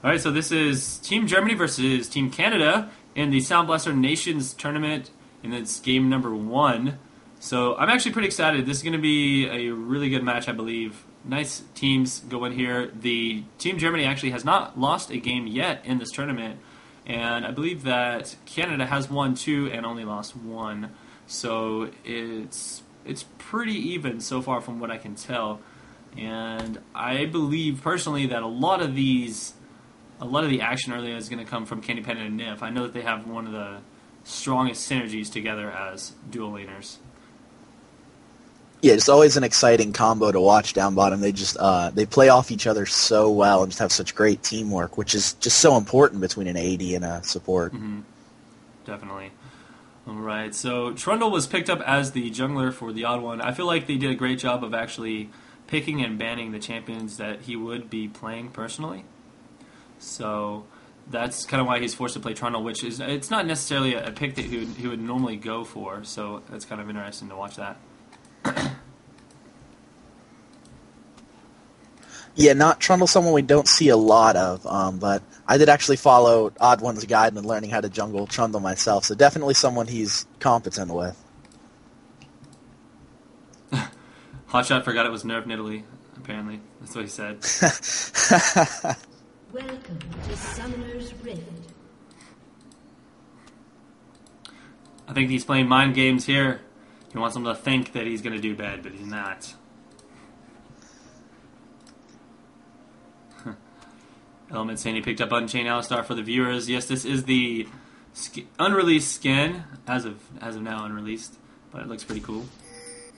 All right, so this is Team Germany versus Team Canada in the Sound Blaster Nations tournament, and it's game number 1. So I'm actually pretty excited. This is going to be a really good match, I believe. Nice teams going here. The Team Germany actually has not lost a game yet in this tournament, and I believe that Canada has won 2 and only lost 1. So it's pretty even so far from what I can tell. And I believe personally that a lot of the action early is going to come from Candy Pen and Nif. I know that they have one of the strongest synergies together as dual laners. Yeah, it's always an exciting combo to watch down bottom. They just they play off each other so well and just have such great teamwork, which is just so important between an AD and a support. Mm-hmm. Definitely. All right, so Trundle was picked up as the jungler for the odd one. I feel like they did a great job of actually picking and banning the champions that he would be playing personally. So that's kind of why he's forced to play Trundle, which is it's not necessarily a pick that he would normally go for. So it's kind of interesting to watch that. Yeah, not Trundle, someone we don't see a lot of, but I did actually follow Odd One's guide in learning how to jungle Trundle myself, so definitely someone he's competent with. Hotshot forgot it was nerfed in Italy, apparently. That's what he said. Welcome to Summoner's Rift. I think he's playing mind games here. He wants them to think that he's going to do bad, but he's not. Element saying he picked up Unchained Alistar for the viewers. Yes, this is the unreleased skin, as of now unreleased, but it looks pretty cool.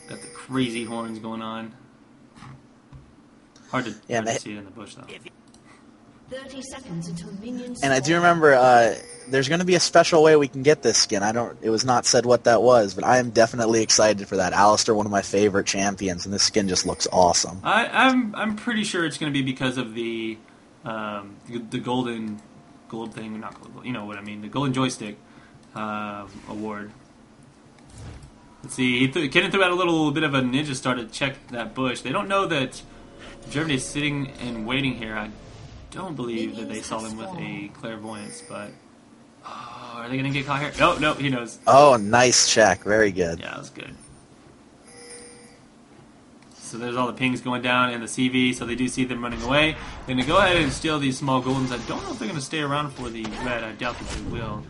Got the crazy horns going on. Hard to see it in the bush, though. 30 seconds until minions. And I do remember there's going to be a special way we can get this skin. It was not said what that was, but I am definitely excited for that. Alistar, one of my favorite champions, and this skin just looks awesome. I'm pretty sure it's going to be because of the gold thing, not gold, you know what I mean, the golden joystick award. Let's see, Kenan threw out a little bit of a ninja star to check that bush. They don't know that Germany is sitting and waiting here. I don't believe that they saw them with a clairvoyance, but are they going to get caught here? No, he knows. Oh, nice check. Very good. Yeah, that was good. So there's all the pings going down in the CV, so they do see them running away. They're going to go ahead and steal these small golems. I don't know if they're going to stay around for the red. I doubt that they will.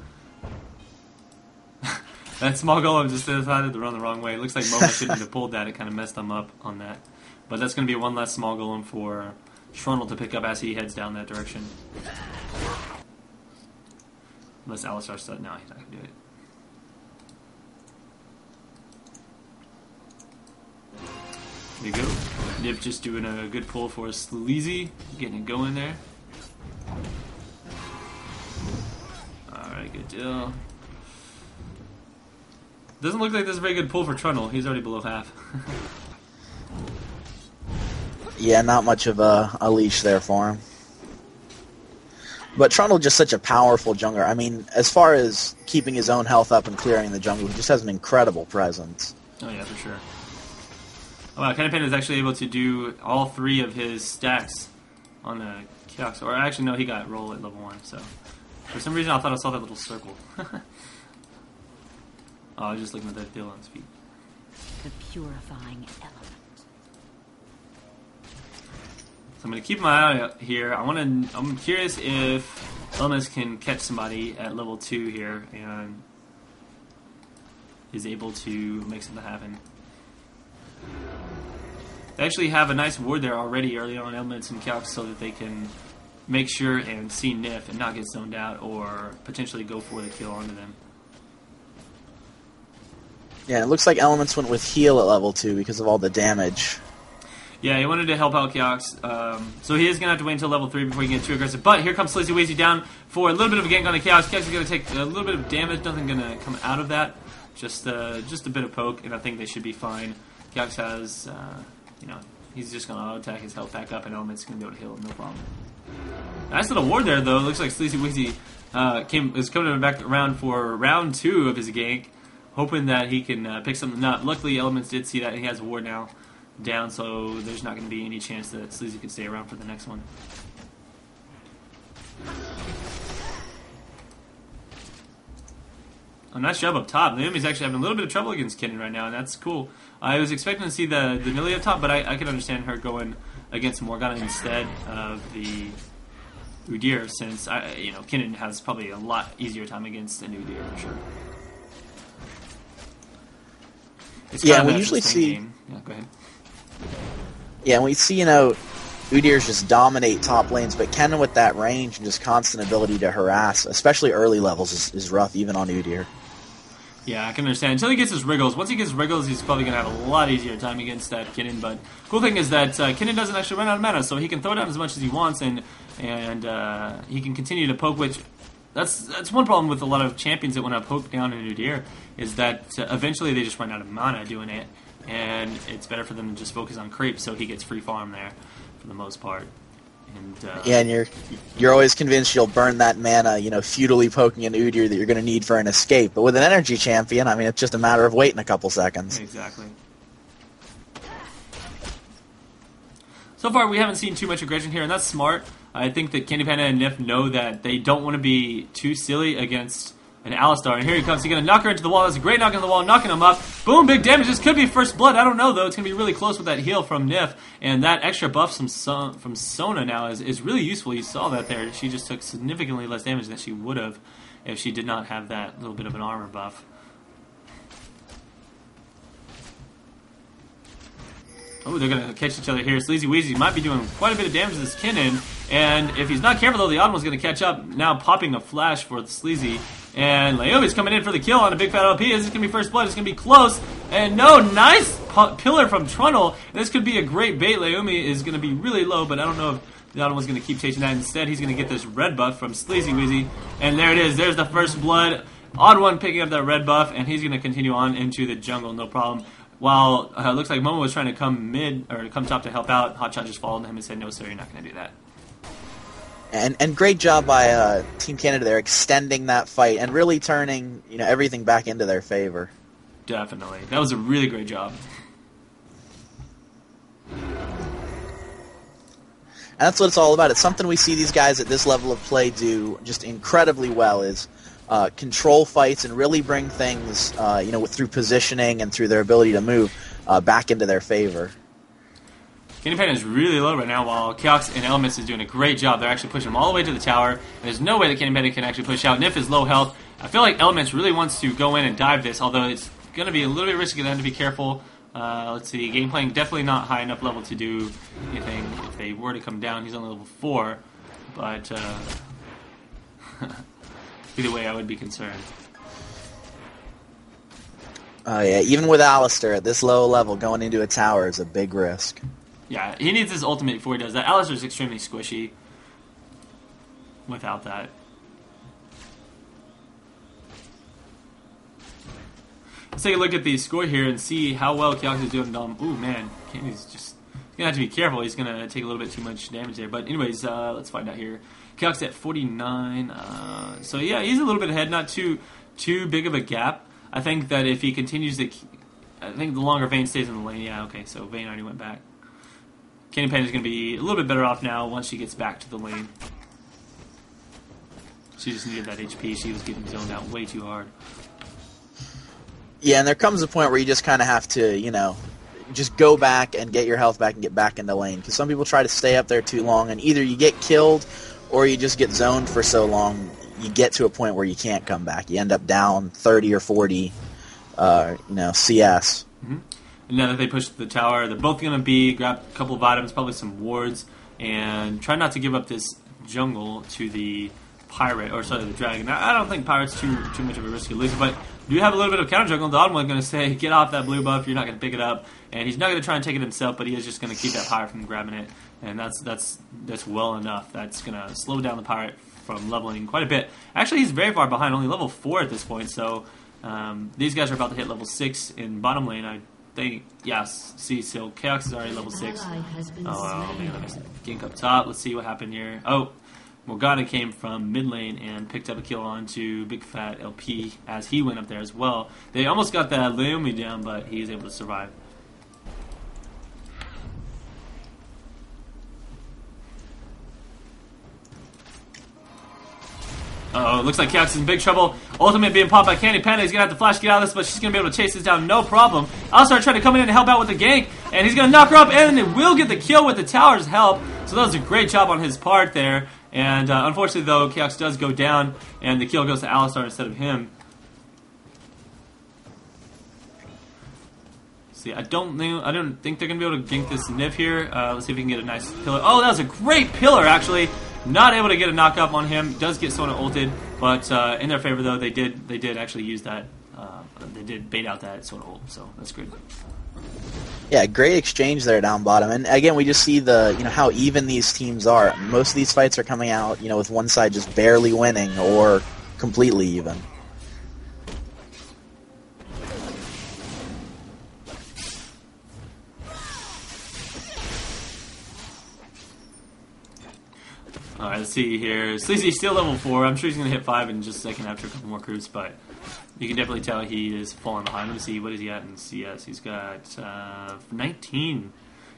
That small golem just decided to run the wrong way. It looks like Momo shouldn't have pulled that. It kind of messed them up on that. But that's going to be one less small golem for Trundle to pick up as he heads down that direction. Unless Alistar said, no, he's not going to do it. There you go. Nip just doing a good pull for Sleazy, getting it going there. Alright, good deal. Doesn't look like there's a very good pull for Trundle. He's already below half. Yeah, not much of a leash there for him. But Trundle just such a powerful jungler. I mean, as far as keeping his own health up and clearing the jungle, he just has an incredible presence. Oh yeah, for sure. Oh wow, Kenan is actually able to do all 3 of his stacks on the Kiox. Or actually, no, he got roll at level 1. So for some reason, I thought I saw that little circle. Oh, I was just looking at that deal on his feet. The purifying element. So I'm going to keep my eye out here. I'm curious if Elements can catch somebody at level 2 here and is able to make something happen. They actually have a nice ward there already early on Elements and Calx so that they can make sure and see Nif and not get zoned out or potentially go for the kill onto them. Yeah, it looks like Elements went with heal at level 2 because of all the damage. Yeah, he wanted to help out Kiox, so he is going to have to wait until level 3 before he can get too aggressive. But here comes Sleazy down for a little bit of a gank on the Kiox. Kiox is going to take a little bit of damage, nothing going to come out of that. Just a bit of poke, and I think they should be fine. Kiox has, he's just going to auto-attack his health back up, and Element's going to be able to heal, no problem. Nice little ward there, though. Looks like Sleazy is coming back around for round 2 of his gank, hoping that he can pick something up. Luckily, Elements did see that, and he has a ward now down, so there's not going to be any chance that Sleazy can stay around for the next one. a nice job up top. Naomi's actually having a little bit of trouble against Kennen right now, and that's cool. I was expecting to see the Millie up top, but I could understand her going against Morgana instead of the Udyr, since Kennen has probably a lot easier time against an Udyr for sure. It's Yeah, kind of we a usually sustained see. game. Yeah, go ahead. Yeah, and we see, Udyrs just dominate top lanes, but Kennen with that range and just constant ability to harass, especially early levels, is rough, even on Udyr. Yeah, I can understand. Until he gets his wriggles. Once he gets wriggles, he's probably going to have a lot easier time against that Kennen. But cool thing is that Kennen doesn't actually run out of mana, so he can throw down as much as he wants, and he can continue to poke, which that's one problem with a lot of champions that want to poke down in Udyr, is that eventually they just run out of mana doing it, and it's better for them to just focus on creep, so he gets free farm there for the most part. And, Yeah, and you're always convinced you'll burn that mana, futilely poking an Udyr that you're going to need for an escape. But with an energy champion, I mean, it's just a matter of waiting a couple seconds. Exactly. So far, we haven't seen too much aggression here, and that's smart. I think that Candy Panda and Nif know that they don't want to be too silly against an Alistar. And here he comes. He's going to knock her into the wall. That's a great knock on the wall, knocking him up. Boom, big damage. This could be first blood. I don't know, though. It's going to be really close with that heal from Nif. And that extra buff from Sona now is really useful. You saw that there. She just took significantly less damage than she would have if she did not have that little bit of an armor buff. Oh, they're going to catch each other here. Sleazy Weezy might be doing quite a bit of damage to this Kennen. And if he's not careful, though, the odd one's going to catch up. Now popping a flash for the Sleazy. And Leomi's coming in for the kill on a big fat LP. This is going to be first blood. It's going to be close. And no, nice pillar from Trundle. This could be a great bait. Leomi is going to be really low, but I don't know if the odd one's going to keep chasing that. Instead, he's going to get this red buff from Sleazy Weezy. And there it is. There's the first blood. Odd one picking up that red buff, and he's going to continue on into the jungle, no problem. While it looks like Momo was trying to come mid, or come top to help out, Hotshot just followed him and said, "No, sir, you're not going to do that." And great job by Team Canada there, extending that fight and really turning everything back into their favor. Definitely, that was a really great job. And that's what it's all about. It's something we see these guys at this level of play do just incredibly well. Is control fights and really bring things, through positioning and through their ability to move back into their favor. Candy Panda is really low right now, while Keox and Elements is doing a great job. They're actually pushing him all the way to the tower. There's no way that Candy Panda can actually push out. Nif is low health. I feel like Elements really wants to go in and dive this, although it's going to be a little bit risky. They have to be careful. Let's see, game playing definitely not high enough level to do anything if they were to come down. He's only level 4, but either way, I would be concerned. Oh yeah, even with Alistair at this low level, going into a tower is a big risk. Yeah, he needs his ultimate before he does that. Alistair's extremely squishy without that. Let's take a look at the score here and see how well Keox is doing. Ooh, man, Candy's just going to have to be careful. He's going to take a little bit too much damage there. But anyways, let's find out here. Keox at 49. So yeah, he's a little bit ahead. Not too big of a gap. I think that if he continues to... I think the longer Vayne stays in the lane. Yeah, okay, so Vayne already went back. Candy Panda's going to be a little bit better off now once she gets back to the lane. She just needed that HP. She was getting zoned out way too hard. Yeah, and there comes a point where you just kind of have to, just go back and get your health back and get back into lane. Because some people try to stay up there too long, and either you get killed or you just get zoned for so long, you get to a point where you can't come back. You end up down 30 or 40, CS. Mm-hmm. And now that they push the tower, they're both going to grab a couple of items, probably some wards, and try not to give up this jungle to the pirate, or sorry, the dragon. Now, I don't think pirate's too much of a risky lose, but do have a little bit of counter jungle. The odd one's going to say, get off that blue buff, you're not going to pick it up, and he's not going to try and take it himself, but he is just going to keep that pirate from grabbing it, and that's well enough. That's going to slow down the pirate from leveling quite a bit. Actually, he's very far behind, only level 4 at this point, so these guys are about to hit level 6 in bottom lane. I think, yes, see, so Keox is already level 6. Oh, man, let me gank up top. Let's see what happened here. Oh, Morgana came from mid lane and picked up a kill onto Big Fat LP as he went up there as well. They almost got that Leomi down, but he's able to survive. Uh-oh, looks like Chaos is in big trouble. Ultimate being popped by Candy Panda. He's going to have to flash get out of this, but she's going to be able to chase this down, no problem. Alistar trying to come in and help out with the gank, and he's going to knock her up, and it will get the kill with the tower's help. So that was a great job on his part there. And unfortunately, though, Chaos does go down, and the kill goes to Alistar instead of him. See, I don't think they're going to be able to gank this Niv here. Let's see if we can get a nice pillar. Oh, that was a great pillar, actually. Not able to get a knock up on him. Does get Sona ulted, but in their favor though, they did actually use that. They did bait out that Sona ult, so that's good. Yeah, great exchange there down bottom, and again we just see the how even these teams are. Most of these fights are coming out with one side just barely winning or completely even. Alright, let's see here. Sleazy's still level 4. I'm sure he's going to hit 5 in just a second after a couple more creeps, but you can definitely tell he is falling behind. Let me see, what is he at in CS? He's got 19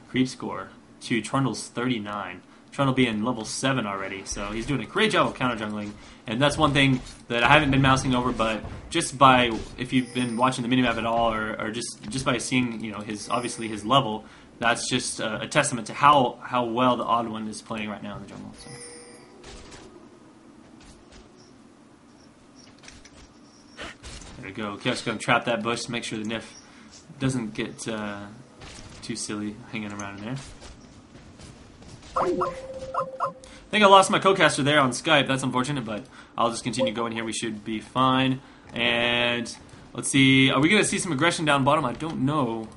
creep score to Trundle's 39. Trundle being level 7 already, so he's doing a great job of counter jungling. And that's one thing that I haven't been mousing over, but just by, if you've been watching the minimap at all, or just by seeing obviously his level, that's just a testament to how well the Odd One is playing right now in the jungle. So. There we go. Chaos going to trap that bush to make sure the Nif doesn't get too silly hanging around in there. I think I lost my co-caster there on Skype. That's unfortunate, but I'll just continue going here. We should be fine. And let's see. Are we going to see some aggression down bottom? I don't know.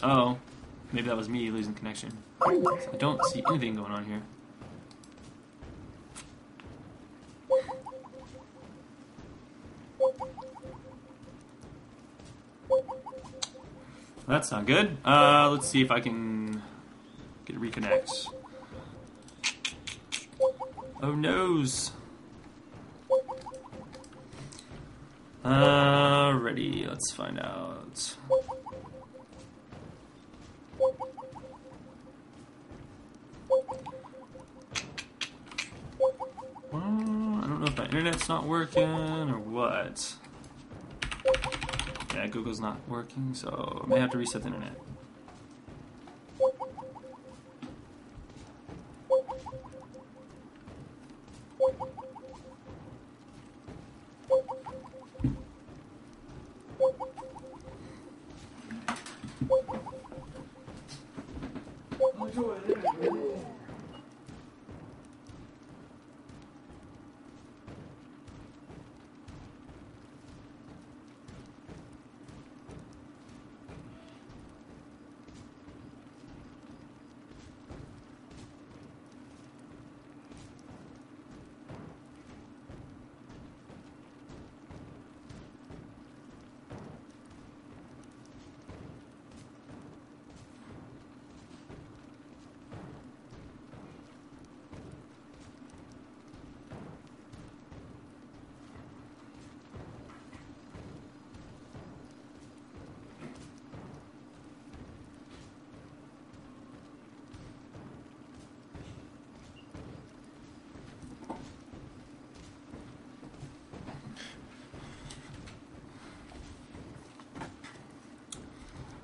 Oh, maybe that was me losing connection. I don't see anything going on here. That's not good. Let's see if I can get a reconnect. Oh noes. Ready. Let's find out. I don't know if my internet's not working or what. Yeah, Google's not working, so I may have to reset the internet.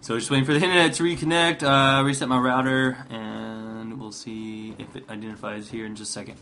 So just waiting for the internet to reconnect, reset my router, and we'll see if it identifies here in just a second.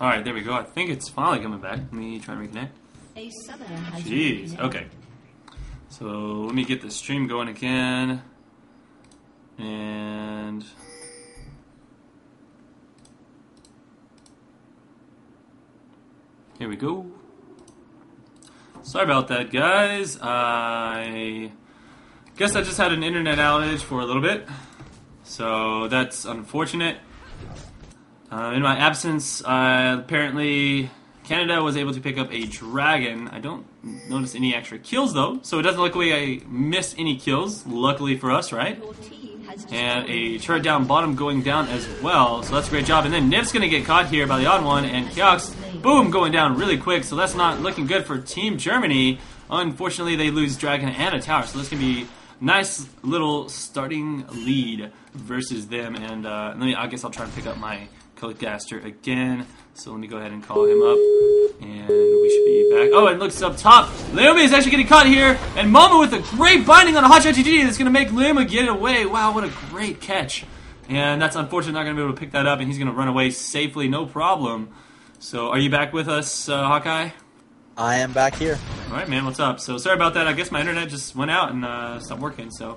Alright, there we go. I think it's finally coming back. Let me try and reconnect. A summoner has Jeez, reconnected. okay. So let me get the stream going again. And here we go. Sorry about that, guys. I guess I just had an internet outage for a little bit. So that's unfortunate. In my absence, apparently Canada was able to pick up a dragon. I don't notice any extra kills, though, so it doesn't look like I missed any kills, luckily for us, right? Your team has And a destroyed turret down bottom going down as well, so that's a great job. And then Niv's going to get caught here by the odd one, and Kiox, boom, going down really quick, so that's not looking good for Team Germany. Unfortunately, they lose dragon and a tower, so this can be nice little starting lead versus them. And I guess I'll try and pick up my Colgaster again. So let me go ahead and call him up, and we should be back. Oh, and looks up top. Leoma is actually getting caught here, and Mama with a great binding on a hotshot GG that's going to make Leoma get away. Wow, what a great catch. And that's unfortunate, not going to be able to pick that up, and he's going to run away safely, no problem. So are you back with us, Hawkeye? I am back here. All right, man, what's up? So sorry about that. I guess my internet just went out and stopped working. So,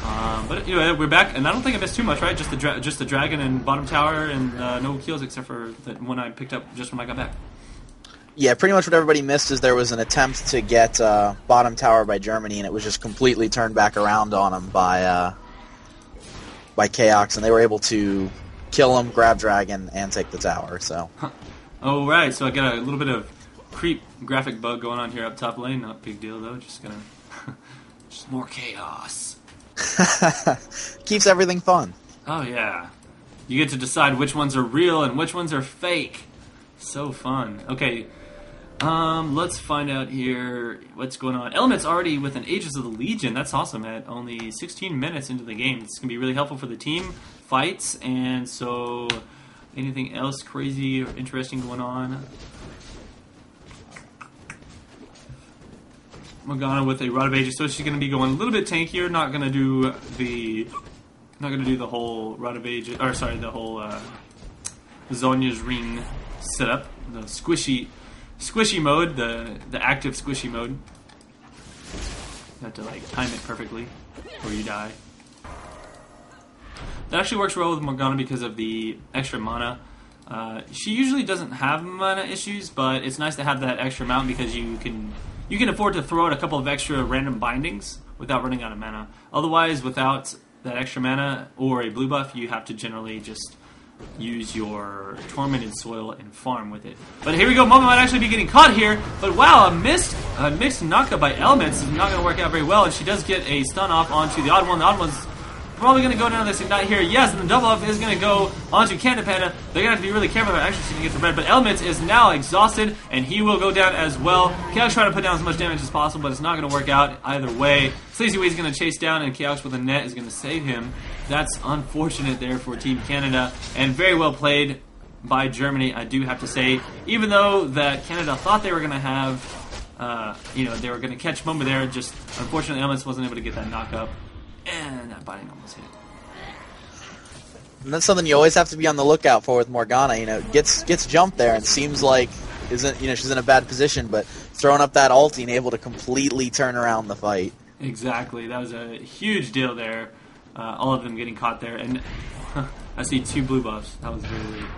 but anyway, we're back, and I don't think I missed too much, right? Just the dragon and bottom tower, and no kills except for that one I picked up just when I got back. Yeah, pretty much what everybody missed is there was an attempt to get bottom tower by Germany, and it was just completely turned back around on them by Chaos, and they were able to kill him, grab dragon, and take the tower. So. Oh right, so I got a little bit of creep graphic bug going on here up top lane. Not big deal though. Just gonna just more chaos. Keeps everything fun. Oh yeah, you get to decide which ones are real and which ones are fake. So fun. Okay, let's find out here what's going on. Element's already with an Aegis of the Legion. That's awesome. At only 16 minutes into the game, it's gonna be really helpful for the team fights. And so, anything else crazy or interesting going on? Morgana with a Rod of Ages, so she's going to be going a little bit tankier. Not going to do the whole Rod of Ages, or sorry, the whole Zonya's ring setup, the squishy mode, the active squishy mode. You have to like time it perfectly, or you die. That actually works well with Morgana because of the extra mana. She usually doesn't have mana issues, but it's nice to have that extra amount because you can afford to throw out a couple of extra random bindings without running out of mana. Otherwise, without that extra mana or a blue buff, you have to generally just use your Tormented Soil and farm with it. But here we go, Mama might actually be getting caught here, but wow, a mixed knockup by Elements is not going to work out very well, and she does get a stun off onto the odd one. The odd one's probably going to go down this Ignite here. Yes, and the double up is going to go onto Canada Panda. They're going to have to be really careful about actually going to get the red, but Elements is now exhausted, and he will go down as well. Chaos trying to put down as much damage as possible, but it's not going to work out either way. Sleazy Way is going to chase down, and Chaos with a net is going to save him. That's unfortunate there for Team Canada, and very well played by Germany, I do have to say. Even though that Canada thought they were going to have, they were going to catch Mumba there, just unfortunately Elements wasn't able to get that knock-up. And that binding almost hit. And that's something you always have to be on the lookout for with Morgana. Gets jumped there and seems like she's in a bad position, but throwing up that ulti and able to completely turn around the fight. Exactly, that was a huge deal there. All of them getting caught there, and I see 2 blue buffs. That was very weird.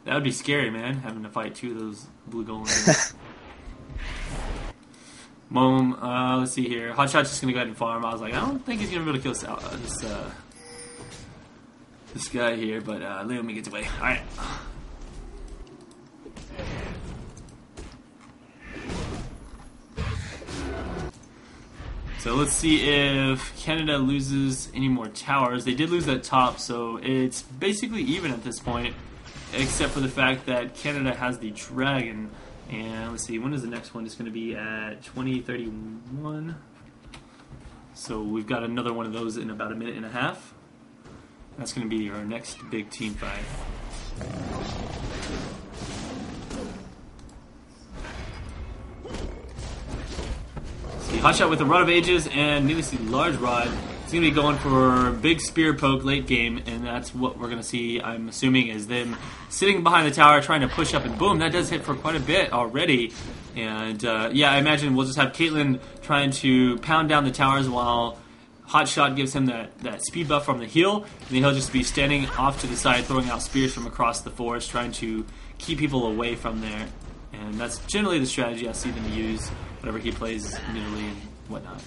That would be scary, man, having to fight 2 of those blue golems. Let's see here. Hotshot's just gonna go ahead and farm. I was like, I don't think he's gonna be able to kill this guy here, but Leomi gets away. Alright. So let's see if Canada loses any more towers. They did lose that top, so it's basically even at this point, except for the fact that Canada has the dragon. And let's see, when is the next one? It's going to be at 2031. So we've got another one of those in about a minute and a half. That's going to be our next big team fight. See, Hotshot with a Rod of Ages and needlessly large rod He's going to be going for big spear poke late game, and that's what we're going to see, I'm assuming, is them sitting behind the tower trying to push up, and boom, that does hit for quite a bit already. And yeah, I imagine we'll just have Caitlyn trying to pound down the towers while Hotshot gives him that speed buff from the heal, and then he'll just be standing off to the side throwing out spears from across the forest, trying to keep people away from there. And that's generally the strategy I see them use whenever he plays middle and whatnot.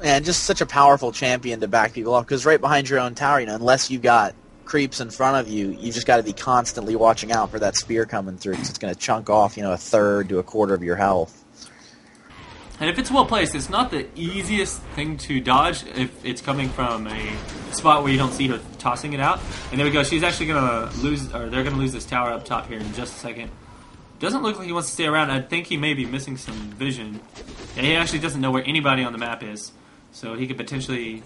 And just such a powerful champion to back people off, because right behind your own tower, unless you got creeps in front of you, you just got to be constantly watching out for that spear coming through, because it's going to chunk off, a third to a quarter of your health. And if it's well placed, it's not the easiest thing to dodge if it's coming from a spot where you don't see her tossing it out. And there we go. She's actually going to lose, or they're going to lose this tower up top here in just a second. Doesn't look like he wants to stay around. I think he may be missing some vision. Yeah, he actually doesn't know where anybody on the map is. So he could potentially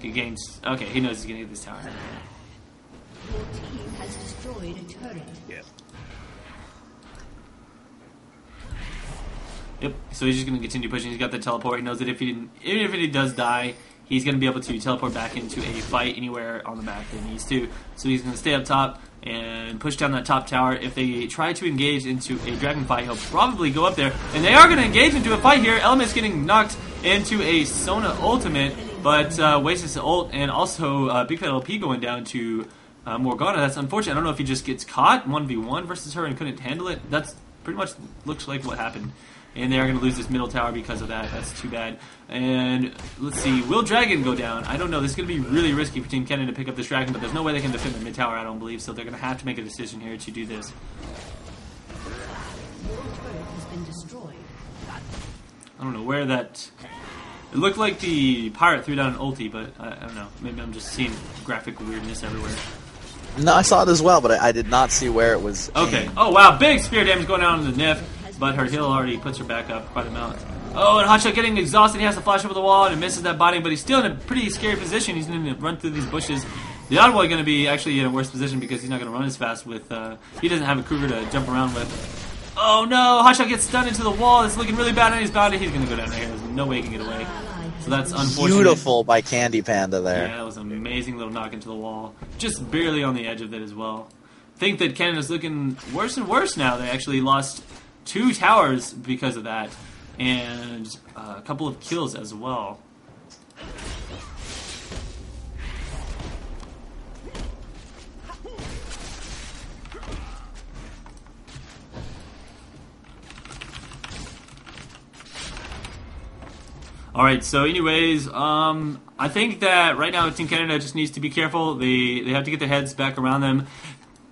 gain... Okay, he knows he's going to get this tower. Your team has destroyed a turret. Yep, so he's just going to continue pushing. He's got the teleport. He knows that even if he does die, he's going to be able to teleport back into a fight anywhere on the map that he needs to. So he's going to stay up top and push down that top tower. If they try to engage into a dragon fight, he'll probably go up there. And they are going to engage into a fight here. Element's getting knocked into a Sona ultimate, but wastes his ult, and also Big Fat LP going down to Morgana. That's unfortunate. I don't know if he just gets caught 1v1 versus her and couldn't handle it. That's pretty much looks like what happened. And they are going to lose this middle tower because of that. That's too bad. And let's see, will Dragon go down? I don't know. This is going to be really risky for Team Canada to pick up this Dragon, but there's no way they can defend the mid tower, I don't believe. So they're going to have to make a decision here to do this. Your turret has been destroyed. I don't know where that... It looked like the pirate threw down an ulti, but I don't know. Maybe I'm just seeing graphic weirdness everywhere. No, I saw it as well, but I did not see where it was. Okay. Oh, wow. Big spear damage going down on the Nif. But her heal already puts her back up quite a amount. Oh, and Hotshot getting exhausted. He has to flash over the wall and misses that binding, but he's still in a pretty scary position. He's going to run through these bushes. The Oddboy going to be actually in a worse position because he's not going to run as fast with... he doesn't have a Kruger to jump around with. Oh, no! Hotshot gets stunned into the wall. It's looking really bad, and he's bounded. He's going to go down there. There's no way he can get away. So that's unfortunate. Beautiful by Candy Panda there. Yeah, that was an amazing little knock into the wall. Just barely on the edge of it as well. I think that Canada's looking worse and worse now. They actually lost 2 towers because of that, and a couple of kills as well. Alright, so anyways, I think that right now Team Canada just needs to be careful. They have to get their heads back around them.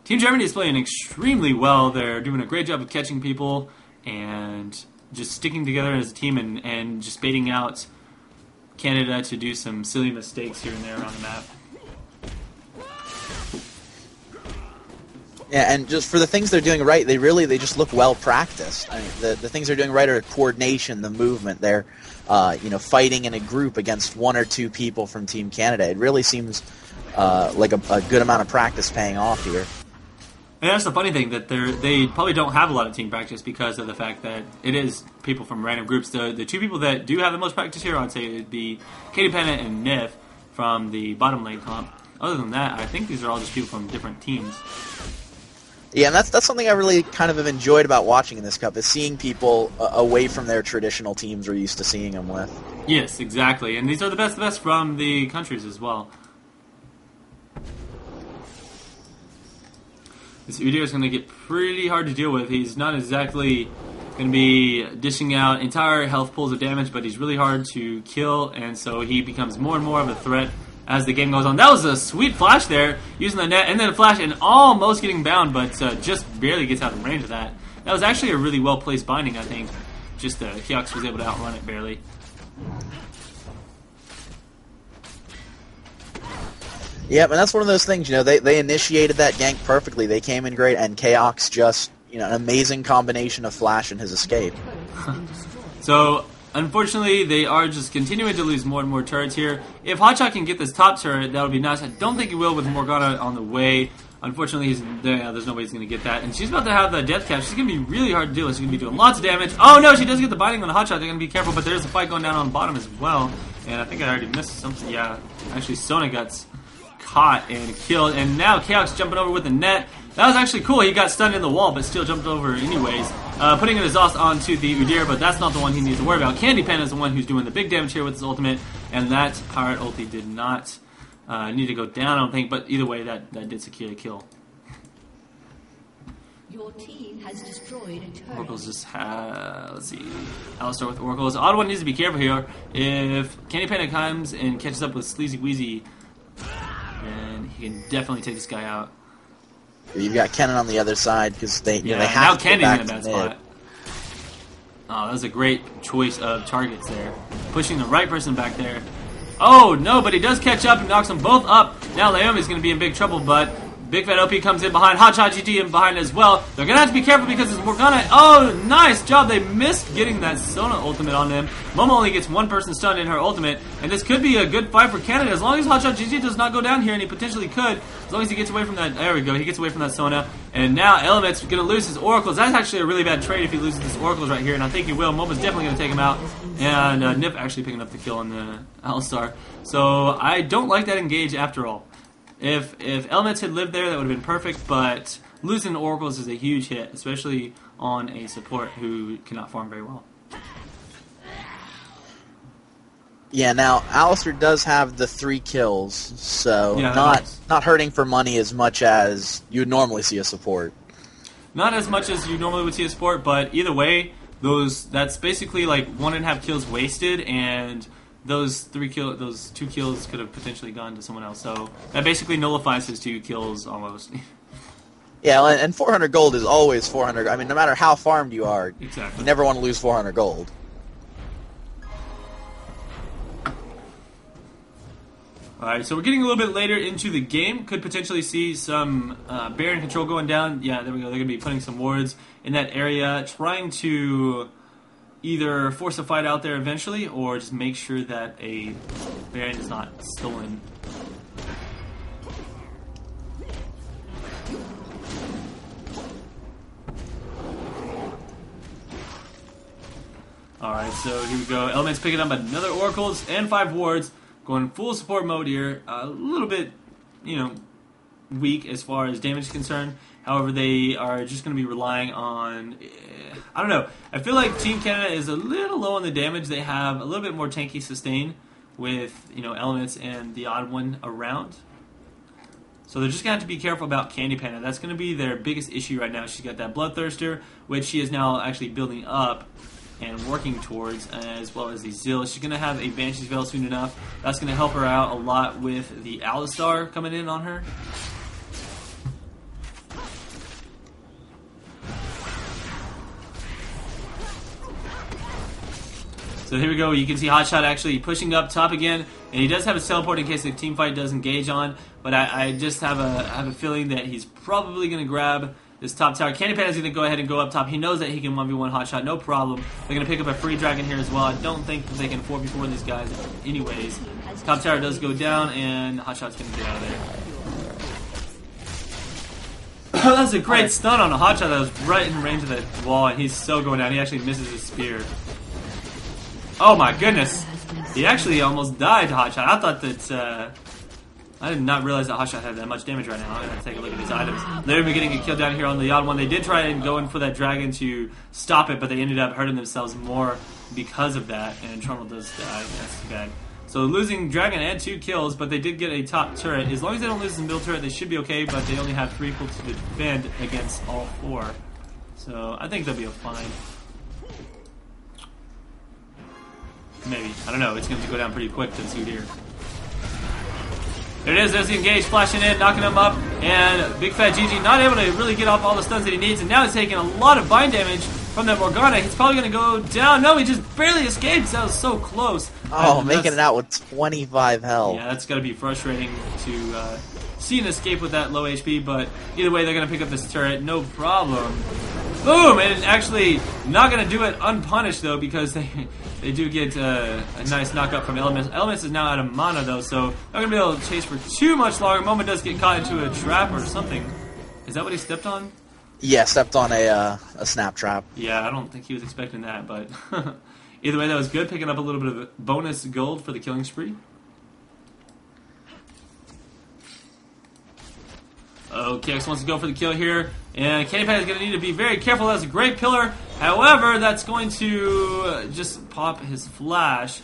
Team Germany is playing extremely well. They're doing a great job of catching people and just sticking together as a team and just baiting out Canada to do some silly mistakes here and there around the map. Yeah, and just for the things they're doing right, they just look well practiced. I mean, the things they're doing right are coordination, the movement. They're fighting in a group against 1 or 2 people from Team Canada. It really seems like a good amount of practice paying off here. And that's the funny thing, that they probably don't have a lot of team practice because of the fact that it is people from random groups. The 2 people that do have the most practice here, I'd say, would be Katie Pennant and Nif from the bottom lane comp. Other than that, I think these are all just people from different teams. Yeah, and that's something I really kind of have enjoyed about watching in this cup, is seeing people away from their traditional teams we're used to seeing them with. Yes, exactly. And these are the best from the countries as well. This Udyr is going to get pretty hard to deal with. He's not exactly going to be dishing out entire health pools of damage, but he's really hard to kill, and so he becomes more and more of a threat as the game goes on. That was a sweet flash there, using the net, and then a flash, and almost getting bound, but just barely gets out of range of that. That was actually a really well-placed binding, I think. Just Hyux was able to outrun it barely. Yeah, and that's one of those things, they initiated that gank perfectly. They came in great, and Chaox just, an amazing combination of flash and his escape. So, unfortunately, they are just continuing to lose more and more turrets here. If Hotshot can get this top turret, that would be nice. I don't think he will with Morgana on the way. Unfortunately, there's no way he's going to get that. And she's about to have the death cap. She's going to be really hard to deal with. She's going to be doing lots of damage. Oh, no, she does get the binding on the hotshot. They're going to be careful, but there's a fight going down on the bottom as well. And I think I already missed something. Yeah, actually, Sona got caught and killed. And now Chaos jumping over with the net. That was actually cool. He got stunned in the wall, but still jumped over anyways. Putting an exhaust onto the Udyr, but that's not the one he needs to worry about. Candy Pan is the one who's doing the big damage here with his ultimate. And that pirate ulti did not need to go down, I don't think. But either way, that did secure the kill. Your team has destroyed a turret. Oracle's just let's see. I'll start with Oracle's. Odd one needs to be careful here. If Candy Panda comes and catches up with Sleazy Wheezy, then he can definitely take this guy out. You've got Kennen on the other side because they Yeah, they now have to get Candy's back in a to bad mid. spot. Oh, that was a great choice of targets there. Pushing the right person back there. Oh, no, but he does catch up and knocks them both up. Now Naomi's going to be in big trouble, but Big Fat OP comes in behind. Hotshot GG in behind as well. They're going to have to be careful because it's Morgana. Oh, nice job. They missed getting that Sona ultimate on them. Momo only gets one person stunned in her ultimate. And this could be a good fight for Canada. As long as Hotshot GG does not go down here, and he potentially could. As long as he gets away from that. There we go. He gets away from that Sona. And now Element's going to lose his Oracles. That's actually a really bad trade if he loses his Oracles right here. And I think he will. Momo's definitely going to take him out. And Nip actually picking up the kill on the Alistar. So I don't like that engage after all. If Elements had lived there, that would have been perfect, but losing Oracles is a huge hit, especially on a support who cannot farm very well. Yeah, now Alistar does have the 3 kills, so Yeah, not hurting for money as much as you would normally see a support. Not as much as you normally would see a support, but either way, that's basically like 1.5 kills wasted, and those 2 kills could have potentially gone to someone else. So that basically nullifies his 2 kills almost. Yeah, and 400 gold is always 400. I mean, no matter how farmed you are, Exactly. you never want to lose 400 gold. Alright, so we're getting a little bit later into the game. Could potentially see some Baron control going down. Yeah, there we go. They're going to be putting some wards in that area, trying to either force a fight out there eventually, or just make sure that a Baron is not stolen. Alright, so here we go. Element's picking up another Oracles and 5 wards. Going full support mode here. A little bit, weak as far as damage is concerned. However, they are just going to be relying on... I don't know. I feel like Team Canada is a little low on the damage. They have a little bit more tanky sustain with, Elements and the odd one around. So they're just going to have to be careful about Candy Panda. That's going to be their biggest issue right now. She's got that Bloodthirster, which she is now actually building up and working towards, as well as the Zill. She's going to have a Banshee's Veil soon enough. That's going to help her out a lot with the Alistar coming in on her. So here we go. You can see Hotshot actually pushing up top again, and he does have a teleport in case the team fight does engage on. But I just have a feeling that he's probably going to grab this top tower. Candy Pan is going to go ahead and go up top. He knows that he can 1v1 Hotshot, no problem. They're going to pick up a free dragon here as well. I don't think that they can 4v4 these guys anyways. Top tower does go down, and Hotshot's going to get out of there. That was a great stun on a Hotshot that was right in range of that wall, and he's so going down. He actually misses his spear. Oh my goodness. He actually almost died to Hotshot. I thought that... I did not realize that Hotshot had that much damage right now. I'm going to take a look at his items. They're getting a kill down here on the odd one. They did try and go in for that dragon to stop it, but they ended up hurting themselves more because of that. And Trundle does die. That's too bad. So losing dragon and 2 kills, but they did get a top turret. As long as they don't lose the middle turret, they should be okay, but they only have 3 people to defend against all 4. So I think they'll be fine. Maybe. I don't know. It's going to go down pretty quick to see here. There it is. There's the engage, flashing in, knocking him up, and Big Fat GG not able to really get off all the stuns that he needs, and now he's taking a lot of bind damage from that Morgana. He's probably going to go down. No, he just barely escapes. That was so close. Oh, making it out with 25 health. Yeah, that's got to be frustrating to see an escape with that low HP, but either way, they're going to pick up this turret. No problem. Boom! And actually not going to do it unpunished, though, because they do get a nice knockup from Elements. Elements is now out of mana, though, so not going to be able to chase for too much longer. Moment does get caught into a trap or something. Is that what he stepped on? Yeah, stepped on a snap trap. Yeah, I don't think he was expecting that, but either way, that was good. Picking up a little bit of bonus gold for the killing spree. KX wants to go for the kill here, and Candy Pan is going to need to be very careful. That's a great pillar. However, that's going to just pop his flash.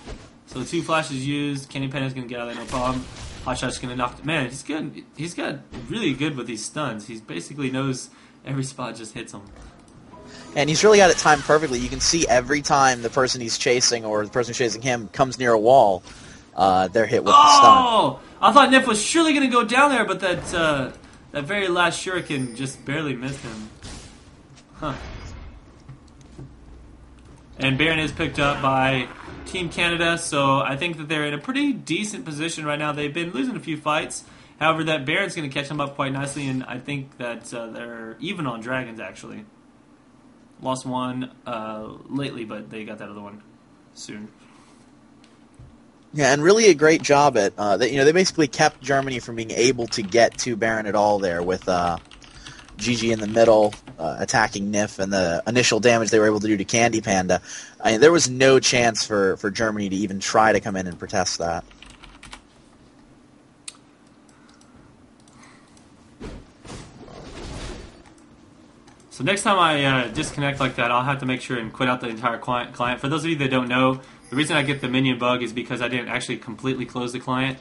So 2 flashes used. Candy Pan is going to get out of there, no problem. Hotshot's going to knock. Man, he's good. He's got really good with these stuns. He basically knows every spot just hits him. And he's really got it timed perfectly. You can see every time the person he's chasing or the person who's chasing him comes near a wall, they're hit with the stun. Oh! I thought Nip was surely going to go down there, but that very last shuriken just barely missed him. Huh. And Baron is picked up by Team Canada, so I think that they're in a pretty decent position right now. They've been losing a few fights. However, that Baron's going to catch them up quite nicely, and I think that they're even on dragons, actually. Lost one lately, but they got that other one soon. Yeah, and really a great job at they basically kept Germany from being able to get to Baron at all there with GG in the middle attacking Nif and the initial damage they were able to do to Candy Panda. I mean, there was no chance for Germany to even try to come in and protest that. So next time I disconnect like that, I'll have to make sure and quit out the entire client. For those of you that don't know, the reason I get the minion bug is because I didn't actually completely close the client.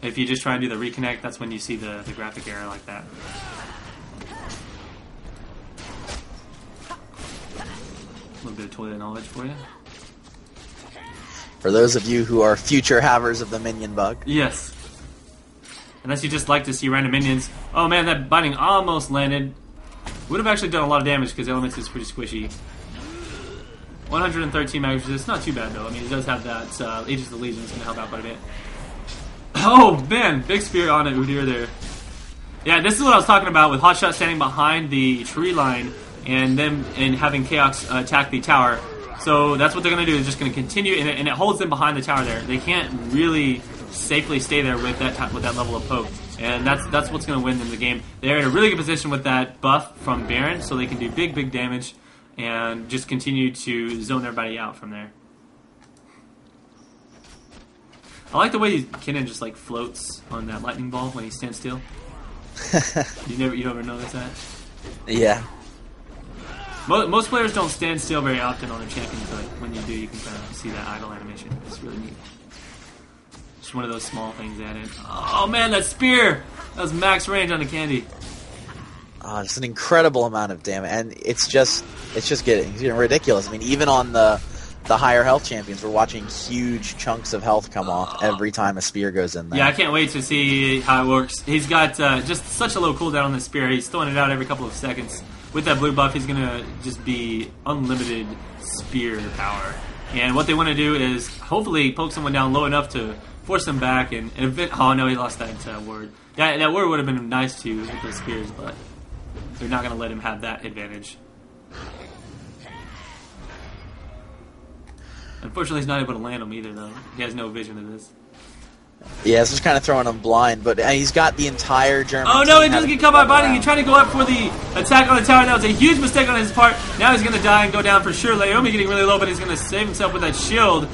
If you just try and do the reconnect, that's when you see the graphic error like that. A little bit of toilet knowledge for you. For those of you who are future havers of the minion bug. Yes. Unless you just like to see random minions. Oh man, that binding almost landed. Would have actually done a lot of damage because Elements is pretty squishy. 113 mag resist, not too bad though. I mean, it does have that Aegis of the Legion is going to help out quite a bit. Oh man, big spear on it, Udyr there. Yeah, this is what I was talking about with Hotshot standing behind the tree line and having Chaos attack the tower. So that's what they're going to do. Is just going to continue, and it holds them behind the tower there. They can't really safely stay there with that level of poke. And that's what's going to win them the game. They're in a really good position with that buff from Baron, so they can do big damage and just continue to zone everybody out from there. I like the way Kennen just like floats on that lightning ball when he stands still. You never notice that? Yeah. Most players don't stand still very often on their champions, but when you do, you can kind of see that idle animation. It's really neat. Just one of those small things added. Oh man, that spear! That was max range on the Candy. Oh, it's an incredible amount of damage, and it's just getting ridiculous. I mean, even on the higher health champions, we're watching huge chunks of health come off every time a spear goes in there. Yeah, I can't wait to see how it works. He's got just such a low cooldown on the spear. He's throwing it out every couple of seconds. With that blue buff, he's going to just be unlimited spear power. And what they want to do is hopefully poke someone down low enough to force them back. And oh no, he lost that word. That word would have been nice to use with those spears, but they're not going to let him have that advantage. Unfortunately, he's not able to land him either, though. He has no vision of this. Yeah, it's just kind of throwing him blind, but he's got the entire German Oh no, team he doesn't get caught by binding. He tried to go up for the attack on the tower. That was a huge mistake on his part. Now he's going to die and go down for sure. Laomi getting really low, but he's going to save himself with that shield.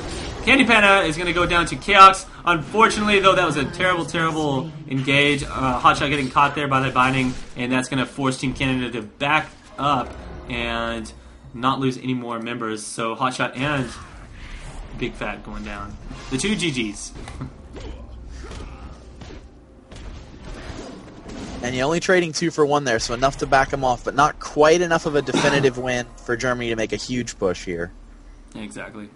Candy Panda is going to go down to Chaos. Unfortunately, though, that was a terrible engage. Hotshot getting caught there by that binding, and that's going to force Team Canada to back up and not lose any more members. So Hotshot and Big Fat going down. The two GGs. And you're only trading 2 for 1 there, so enough to back him off, but not quite enough of a definitive win for Germany to make a huge push here. Exactly.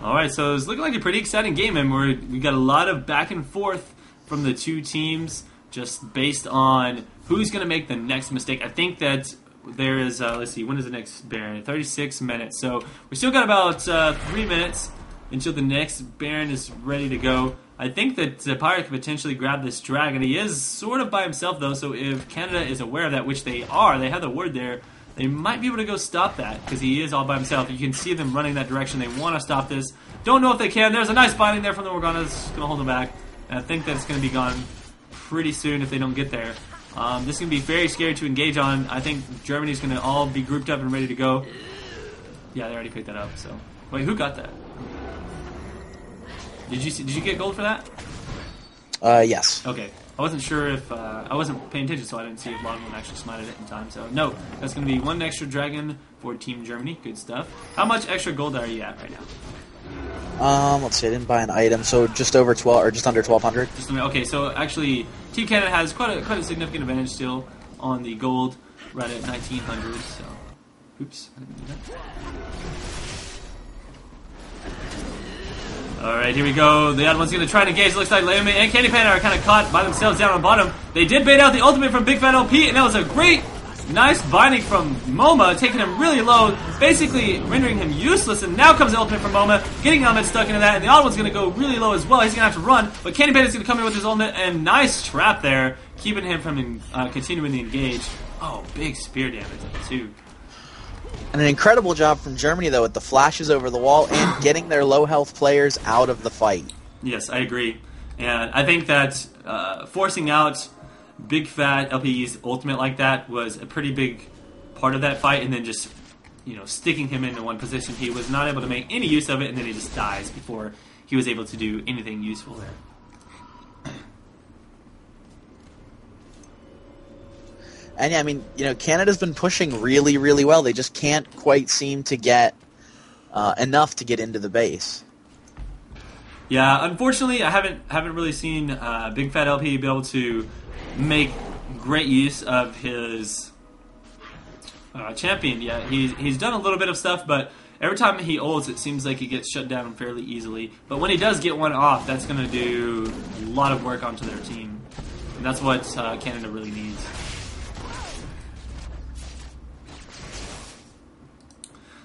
Alright, so it's looking like a pretty exciting game, and we got a lot of back and forth from the two teams, just based on who's going to make the next mistake. I think that there is, let's see, when is the next Baron? 36 minutes. So we still got about 3 minutes until the next Baron is ready to go. I think that the Pirate could potentially grab this dragon. He is sort of by himself, though, so if Canada is aware of that, which they are, they have the word there, they might be able to go stop that, because he is all by himself. You can see them running that direction. They want to stop this. Don't know if they can. There's a nice binding there from the Morgana. It's going to hold them back. And I think that it's going to be gone pretty soon if they don't get there. This is going to be very scary to engage on. I think Germany's going to all be grouped up and ready to go. Yeah, they already picked that up, so... Wait, who got that? Did you get gold for that? Yes. Okay. I wasn't sure if... I wasn't paying attention, so I didn't see if Longman actually smited it in time. So, no. That's going to be one extra dragon for Team Germany. Good stuff. How much extra gold are you at right now? Let's see. I didn't buy an item, so just over 12 or just under 1,200. Okay, so actually, Team Canada has quite a significant advantage still on the gold, right at 1,900. So, oops, I didn't do that. Alright, here we go. The other one's going to try and engage. It looks like Layman and Candy Panda are kind of caught by themselves down on bottom. They did bait out the ultimate from Big Fat LP, and that was a great, nice binding from MoMA, taking him really low, basically rendering him useless. And now comes the ultimate from MoMA, getting Helmet stuck into that, and the other one's going to go really low as well. He's going to have to run, but Candy Panda's going to come in with his ultimate, and nice trap there, keeping him from continuing the engage. Oh, big spear damage, too. And an incredible job from Germany, though, with the flashes over the wall and getting their low-health players out of the fight. Yes, I agree. And I think that forcing out Big Fat LP's ultimate like that was a pretty big part of that fight, and then just, sticking him into one position. He was not able to make any use of it, and then he just dies before he was able to do anything useful there. And yeah, I mean, Canada's been pushing really, really well. They just can't quite seem to get enough to get into the base. Yeah, unfortunately, I haven't really seen Big Fat LP be able to make great use of his champion yet. He's done a little bit of stuff, but every time he ults, it seems like he gets shut down fairly easily. But when he does get one off, that's going to do a lot of work onto their team. And that's what Canada really needs.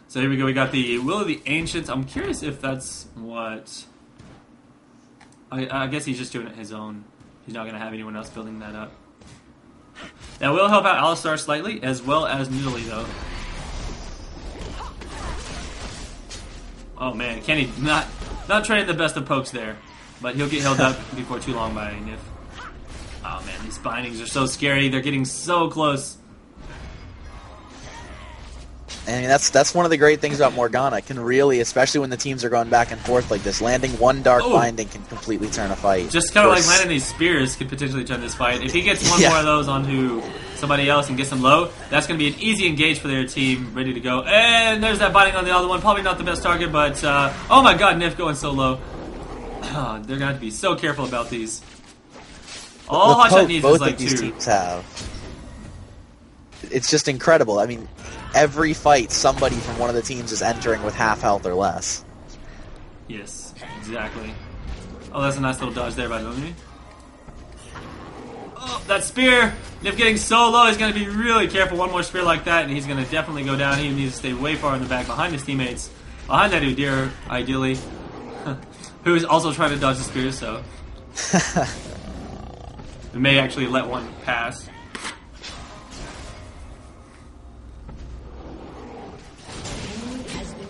So here we go. We got the Will of the Ancients. I'm curious if that's what... I guess he's just doing it his own. He's not going to have anyone else building that up. That will help out Alistar slightly, as well as Noodly, though. Oh, man. Kenny not trying the best of pokes there. But he'll get held up before too long by Nif. Oh, man. These bindings are so scary. They're getting so close. I mean, that's one of the great things about Morgana. It can really, especially when the teams are going back and forth like this, landing one dark binding can completely turn a fight. Just kind of like landing these spears could potentially turn this fight. If he gets one more of those onto somebody else and gets them low, that's going to be an easy engage for their team, ready to go. And there's that binding on the other one. Probably not the best target, but oh my god, Nif going so low. They're going to have to be so careful about these. All Hotshot needs is like 2. Both of these teams have. It's just incredible. I mean, every fight, somebody from one of the teams is entering with half health or less. Yes, exactly. Oh, that's a nice little dodge there by Nomi. Oh, that spear! Nif getting so low, he's going to be really careful. One more spear like that, and he's going to definitely go down. He needs to stay way far in the back behind his teammates. Behind that Udyr, ideally. Who is also trying to dodge the spears, so... we may actually let one pass.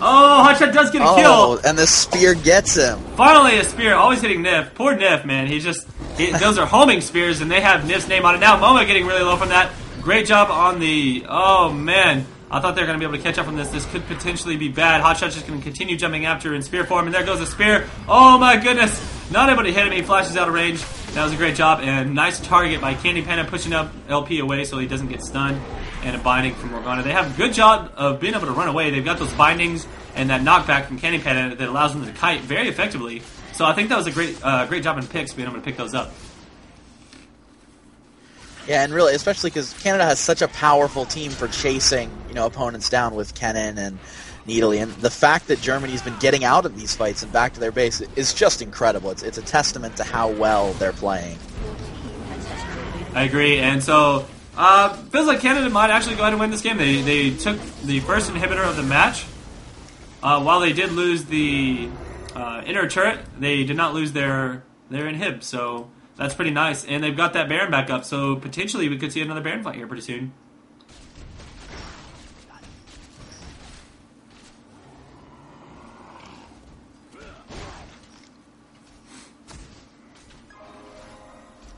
Oh, Hotshot does get a kill! Oh, and the spear gets him. Finally a spear, always hitting Nif. Poor Nif, man. Those are homing spears, and they have Nif's name on it. Now MoMA getting really low from that. Great job on the... Oh, man. I thought they were going to be able to catch up from this. This could potentially be bad. Hotshot's just going to continue jumping after in spear form, and there goes the spear. Oh, my goodness. Not able to hit him. He flashes out of range. That was a great job, and nice target by Candy Panda pushing up LP away so he doesn't get stunned. And a binding from Morgana. They have a good job of being able to run away. They've got those bindings and that knockback from Candy Panda that allows them to kite very effectively. So I think that was a great job in picks, being able to pick those up. Yeah, and really, especially because Canada has such a powerful team for chasing, opponents down with Kennen and Needly, and the fact that Germany's been getting out of these fights and back to their base is just incredible. It's a testament to how well they're playing. I agree, and so feels like Canada might actually go ahead and win this game. They took the first inhibitor of the match. While they did lose the inner turret, they did not lose their inhib, so that's pretty nice. And they've got that Baron back up, so potentially we could see another Baron fight here pretty soon.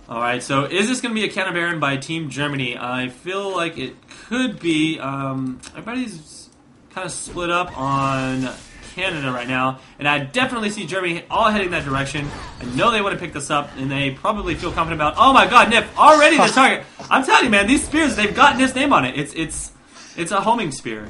Alright, so is this going to be a counter Baron by Team Germany? I feel like it could be. Everybody's kind of split up on Canada right now, and I definitely see Germany all heading that direction. I know they want to pick this up, and they probably feel confident about. Oh my God, Nip already the target! I'm telling you, man, these spears, they've got Nip's name on it. It's a homing spear.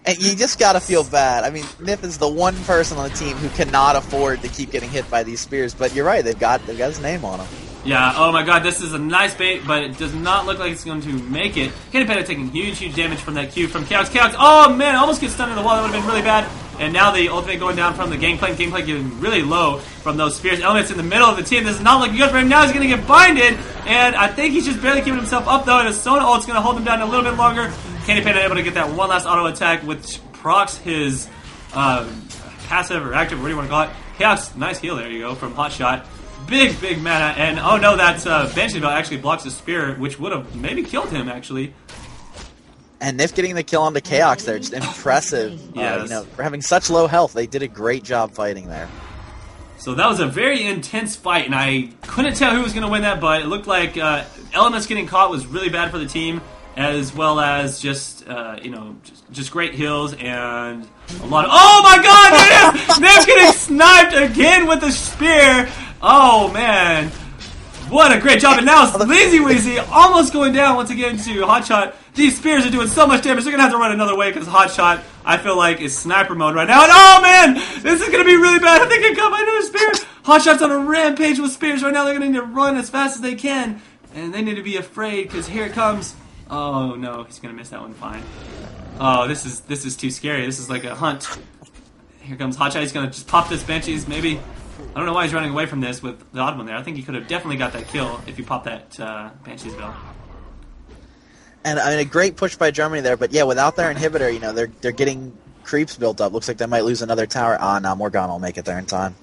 And you just gotta feel bad. I mean, Nip is the one person on the team who cannot afford to keep getting hit by these spears. But you're right, they've got his name on them. Yeah, oh my God, this is a nice bait, but it does not look like it's going to make it. Kenny Panda taking huge damage from that Q from Chaos. Oh man, almost gets stunned in the wall. That would have been really bad. And now the ultimate going down from the Gangplank. Gangplank getting really low from those spears. Elements in the middle of the team. This is not looking good for him. Now he's going to get binded. And I think he's just barely keeping himself up though. And his Sona ult's going to hold him down a little bit longer. Kenny Panda able to get that one last auto attack, which procs his passive or active, what do you want to call it? Chaos, nice heal, there you go, from Hotshot. Big mana, and oh no, that Banshee Belt actually blocks his spear, which would have maybe killed him, actually. And Nif getting the kill on the Chaos there, just impressive. Yes. For having such low health, they did a great job fighting there. So that was a very intense fight, and I couldn't tell who was going to win that, but it looked like Elements getting caught was really bad for the team, as well as just great heals and a lot of. Oh my God! Nif getting sniped again with the spear. Oh man, what a great job! And now it's Lazy Weezy almost going down once again to Hotshot. These spears are doing so much damage. They're gonna have to run another way because Hotshot, I feel like, is sniper mode right now. And oh man, this is gonna be really bad. I think I got my another spear. Hotshot's on a rampage with spears right now. They're gonna need to run as fast as they can, and they need to be afraid because here it comes. Oh no, he's gonna miss that one. Fine. Oh, this is too scary. This is like a hunt. Here comes Hotshot. He's gonna just pop this Banshees. Maybe. I don't know why he's running away from this with the odd one there. I think he could have definitely got that kill if you pop that Banshees Bell. And I mean, a great push by Germany there, but yeah, without their inhibitor, they're getting creeps built up. Looks like they might lose another tower. Ah, no, Morgana will make it there in time.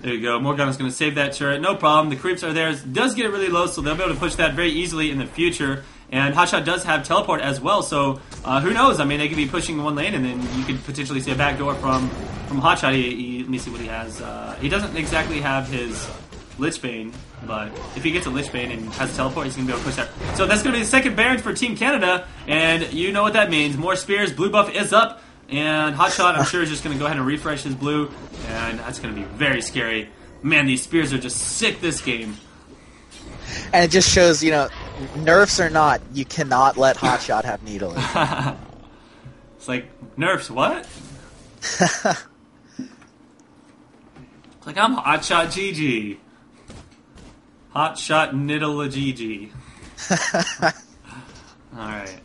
There you go. Morgana's going to save that turret. No problem. The creeps are there. It does get it really low, so they'll be able to push that very easily in the future. And Hotshot does have teleport as well, so who knows? I mean, they could be pushing one lane, and then you could potentially see a backdoor from Hotshot. Let me see what he has. He doesn't exactly have his Lich Bane, but if he gets a Lich Bane and has teleport, he's going to be able to push that. So that's going to be the second Baron for Team Canada, and you know what that means. More spears, blue buff is up, and Hotshot, I'm sure, is just going to go ahead and refresh his blue, and that's going to be very scary. Man, these spears are just sick this game. And it just shows, nerfs or not, you cannot let Hotshot have needling. It's like, nerfs, what? It's like, I'm Hotshot GG. Hotshot Niddle GG. Alright.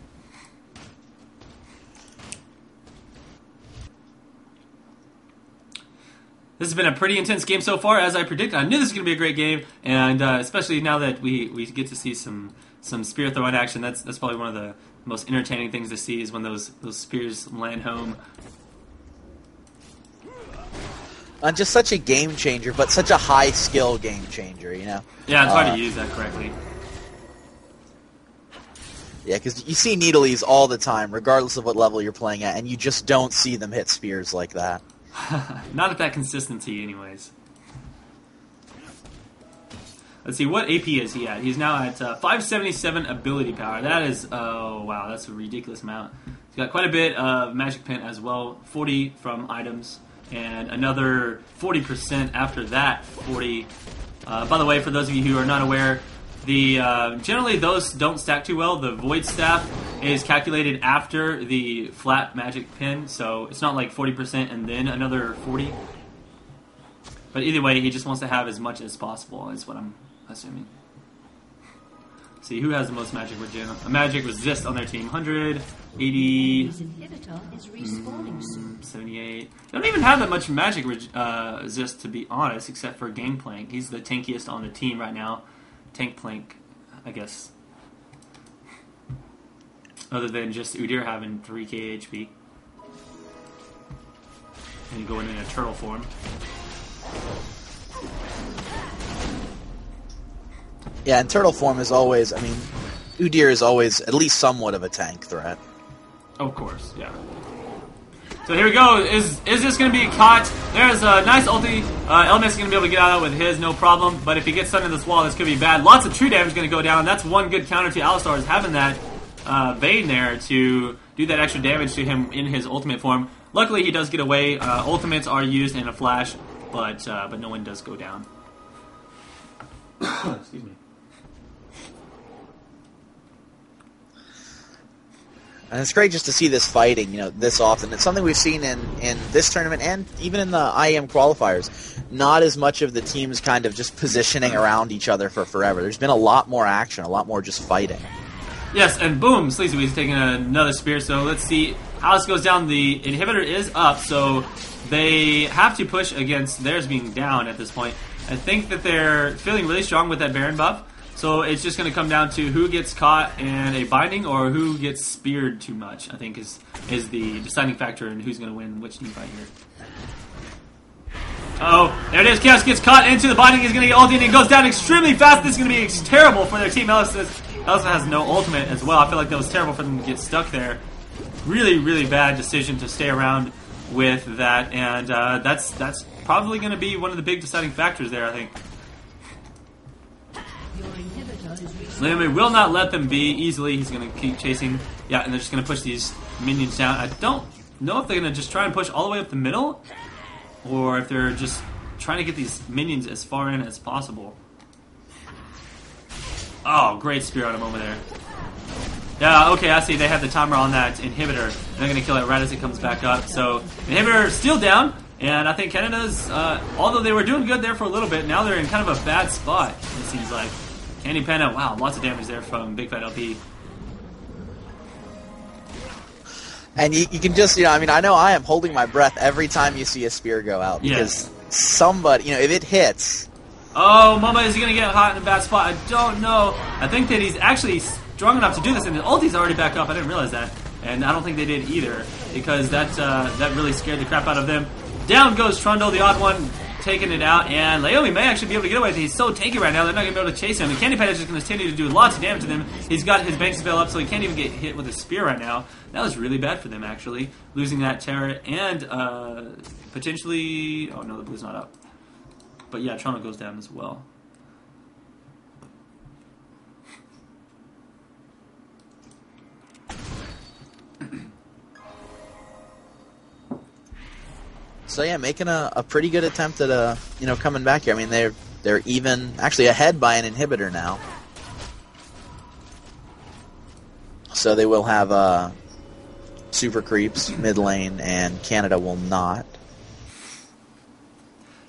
This has been a pretty intense game so far, as I predicted. I knew this was going to be a great game, and especially now that we get to see some spear throwing action. That's probably one of the most entertaining things to see is when those spears land home. And just such a game changer, but such a high skill game changer, Yeah, it's hard to use that correctly. Yeah, because you see Needlies all the time, regardless of what level you're playing at, and you just don't see them hit spears like that. Not at that consistency, anyways. Let's see, what AP is he at? He's now at 577 ability power. That is, oh wow, that's a ridiculous amount. He's got quite a bit of magic pen as well, 40 from items, and another 40% after that, 40. By the way, for those of you who are not aware, generally those don't stack too well. The Void Staff is calculated after the flat magic pin, so it's not like 40% and then another 40. But either way, he just wants to have as much as possible, is what I'm assuming. See, who has the most magic regen? A magic resist on their team. 100, 80, 78. They don't even have that much magic resist, to be honest, except for Gangplank. He's the tankiest on the team right now. Tankplank, I guess. Other than just Udyr having 3k HP. And going in a turtle form. Yeah, and turtle form is always, I mean, Udyr is always at least somewhat of a tank threat. Of course, yeah. So here we go. Is this going to be caught? There's a nice ulti. Element's going to be able to get out of it with his, no problem. But if he gets stunned in this wall, this could be bad. Lots of true damage going to go down. That's one good counter to Alistar, is having that Vayne there to do that extra damage to him in his ultimate form. Luckily, he does get away. Ultimates are used in a flash, but no one does go down. Excuse me. And it's great just to see this fighting, this often. It's something we've seen in this tournament and even in the IEM qualifiers. Not as much of the teams kind of just positioning around each other for forever. There's been a lot more action, a lot more just fighting. Yes, and boom, ColbyCheeZe taking another spear. So let's see how this goes down. The inhibitor is up, so they have to push against theirs being down at this point. I think that they're feeling really strong with that Baron buff. So it's just going to come down to who gets caught in a binding or who gets speared too much, I think, is the deciding factor in who's going to win which team fight here. Oh, there it is. Chaos gets caught into the binding. He's going to get ulti, and it goes down extremely fast. This is going to be terrible for their team. Elisa has no ultimate as well. I feel like that was terrible for them to get stuck there. Really, really bad decision to stay around with that, and that's probably going to be one of the big deciding factors there, I think. Limit will not let them be easily. He's going to keep chasing. Yeah, and they're just going to push these minions down. I don't know if they're going to just try and push all the way up the middle, or if they're just trying to get these minions as far in as possible. Oh, great spear on him over there. Yeah, okay, I see. They have the timer on that inhibitor. They're going to kill it right as it comes back up. So, inhibitor still down, and I think Canada's, although they were doing good there for a little bit, now they're in kind of a bad spot, it seems like. Candy Panda, wow, lots of damage there from Big Fat LP. And you can just, I know I am holding my breath every time you see a spear go out. Because somebody, if it hits... Oh, Mama, is he going to get hot in a bad spot? I don't know. I think that he's actually strong enough to do this, and his ulti's already back up. I didn't realize that. And I don't think they did either, because that really scared the crap out of them. Down goes Trundle, the odd one, taking it out, and Laomi may actually be able to get away with it. He's so tanky right now, they're not going to be able to chase him. The Candy Panda is just going to continue to do lots of damage to them. He's got his bank spell up, so he can't even get hit with a spear right now. That was really bad for them, actually, losing that Terra, and potentially... Oh, no, the blue's not up. But yeah, Trundle goes down as well. So yeah, making a pretty good attempt at coming back here. I mean, they're even actually ahead by an inhibitor now. So they will have super creeps mid lane, and Canada will not.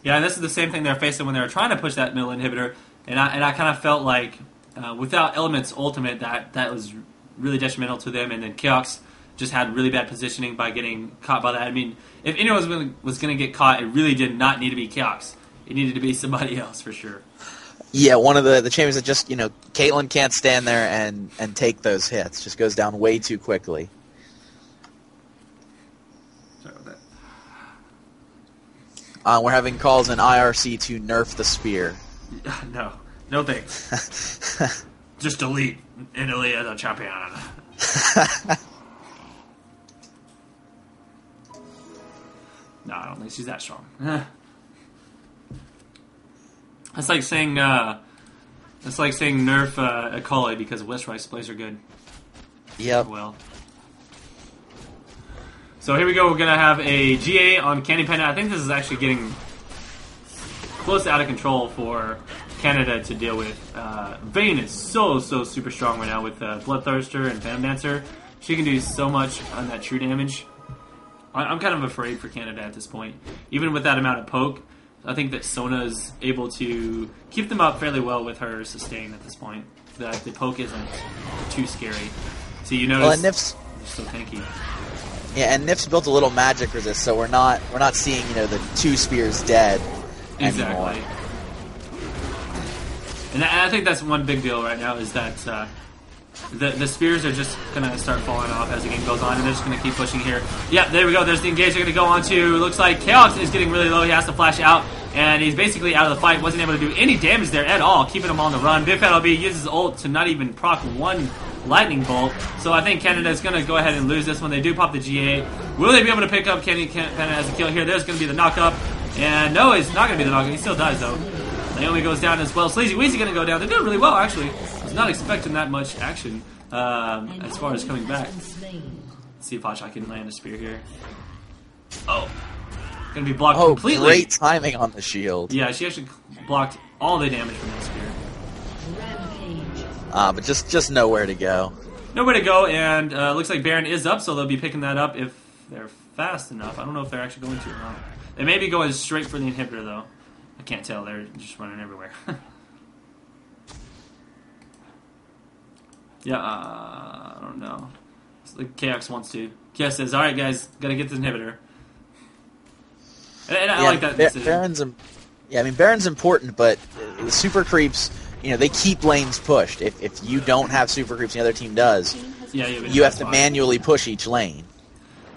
Yeah, and this is the same thing they're facing when they were trying to push that middle inhibitor, and I kind of felt like without Element's ultimate, that was really detrimental to them, and then Keox just had really bad positioning by getting caught by that. I mean, if anyone was going to get caught, it really did not need to be Keox. It needed to be somebody else for sure. Yeah, one of the champions that just, Caitlyn can't stand there and take those hits. Just goes down way too quickly. Sorry about that. We're having calls in IRC to nerf the spear. No thanks. Just delete Italy as a champion. No, I don't think she's that strong. That's like saying nerf a Colby because West Rice plays are good. Yep. Well. So here we go. We're gonna have a GA on Candy Panda. I think this is actually getting close to out of control for Canada to deal with. Vayne is so super strong right now with Bloodthirster and Phantom Dancer. She can do so much on that true damage. I'm kind of afraid for Canada at this point. Even with that amount of poke, I think that Sona's able to keep them up fairly well with her sustain at this point. That the poke isn't too scary. So you notice and Nif's so tanky. Yeah, and Nif's built a little magic resist, so we're not seeing the two spears dead anymore. Exactly. And I think that's one big deal right now is that the spears are just going to start falling off as the game goes on, and they're just going to keep pushing here. Yeah, there we go. There's the engage they're going to go on to. Looks like Chaos is getting really low. He has to flash out. and he's basically out of the fight. Wasn't able to do any damage there at all, keeping him on the run. Big Fat LB uses ult to not even proc one lightning bolt. So I think Canada is going to go ahead and lose this one. They do pop the GA. Will they be able to pick up Canada as a kill here? There's going to be the knock-up. And no, it's not going to be the knock-up. He still dies, though. Naomi goes down as well. Sleazy Weezy going to go down. They're doing really well, actually. I was not expecting that much action as far as coming back. Let's see if Hotshot can land a spear here. Oh. Going to be blocked completely. Great timing on the shield. Yeah, she actually blocked all the damage from that spear. But just nowhere to go. Nowhere to go, and looks like Baron is up, so they'll be picking that up if they're fast enough. I don't know if they're actually going to or not. They may be going straight for the inhibitor, though. I can't tell. They're just running everywhere. Yeah, I don't know. It's like KX wants to. KX says, alright guys, gotta get this inhibitor. And I like that decision. Baron's important, but the super creeps, they keep lanes pushed. If you don't have super creeps and the other team does, you have to manually push each lane.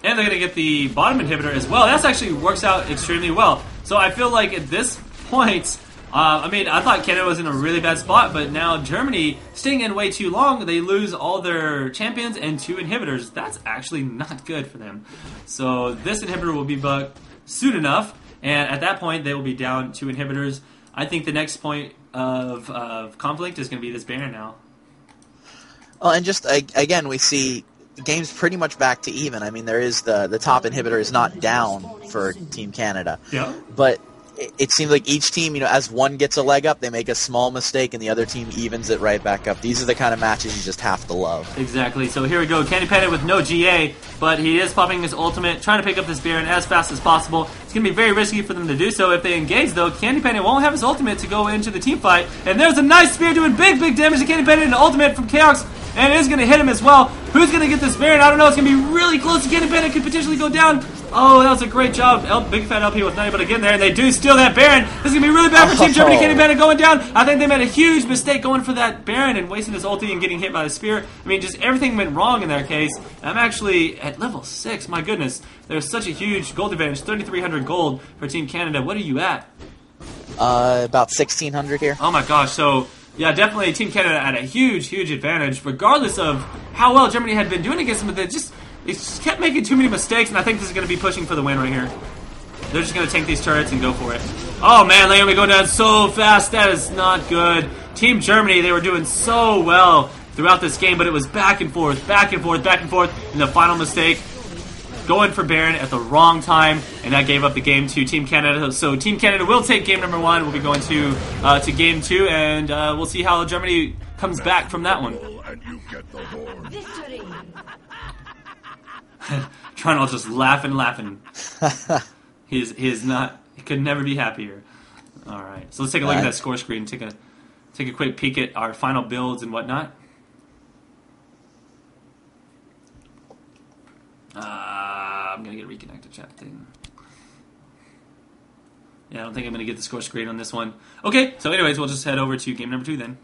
And they're going to get the bottom inhibitor as well. That actually works out extremely well. So I feel like at this point, I thought Canada was in a really bad spot, but now Germany, staying in way too long, they lose all their champions and 2 inhibitors. That's actually not good for them. So this inhibitor will be bugged soon enough, and at that point, they will be down 2 inhibitors. I think the next point of conflict is going to be this Baron now. Well, and just, again, we see the game's pretty much back to even. I mean, there is the top inhibitor is not down for Team Canada. Yeah. But it seems like each team, as one gets a leg up, they make a small mistake and the other team evens it right back up. These are the kind of matches you just have to love. Exactly. So here we go. Candy Panda with no GA, but he is popping his ultimate, trying to pick up this Baron as fast as possible. It's going to be very risky for them to do so. If they engage, though, Candy Panda won't have his ultimate to go into the team fight. And there's a nice spear doing big damage to Candy Panda, and an ultimate from Chaos. And it is going to hit him as well. Who's going to get this Baron? I don't know. It's going to be really close. Candy Panda could potentially go down. Oh, that was a great job. Big Fat LP was not able to get in there, and they do steal that Baron. This is going to be really bad for Team Germany. Candy Panda going down. I think they made a huge mistake going for that Baron and wasting his ulti and getting hit by the spear. I mean, just everything went wrong in their case. I'm actually at level 6. My goodness. There's such a huge gold advantage. 3,300 gold for Team Canada. What are you at? About 1,600 here. Oh my gosh. So, yeah, definitely Team Canada had a huge advantage, regardless of how well Germany had been doing against them. They just kept making too many mistakes, and I think this is going to be pushing for the win right here. They're just going to tank these turrets and go for it. Oh man, Naomi going down so fast. That is not good. Team Germany, they were doing so well throughout this game, but it was back and forth. And the final mistake, going for Baron at the wrong time, and that gave up the game to Team Canada. So Team Canada will take game number 1. We'll be going to game 2, and we'll see how Germany comes back from that one. Tronal just laughing. He could never be happier. All right, so let's take a look at that score screen. Take a quick peek at our final builds and whatnot. I'm gonna get reconnected chat thing. Yeah, I don't think I'm gonna get the score screen on this one. Okay, so anyways, we'll just head over to game number 2 then.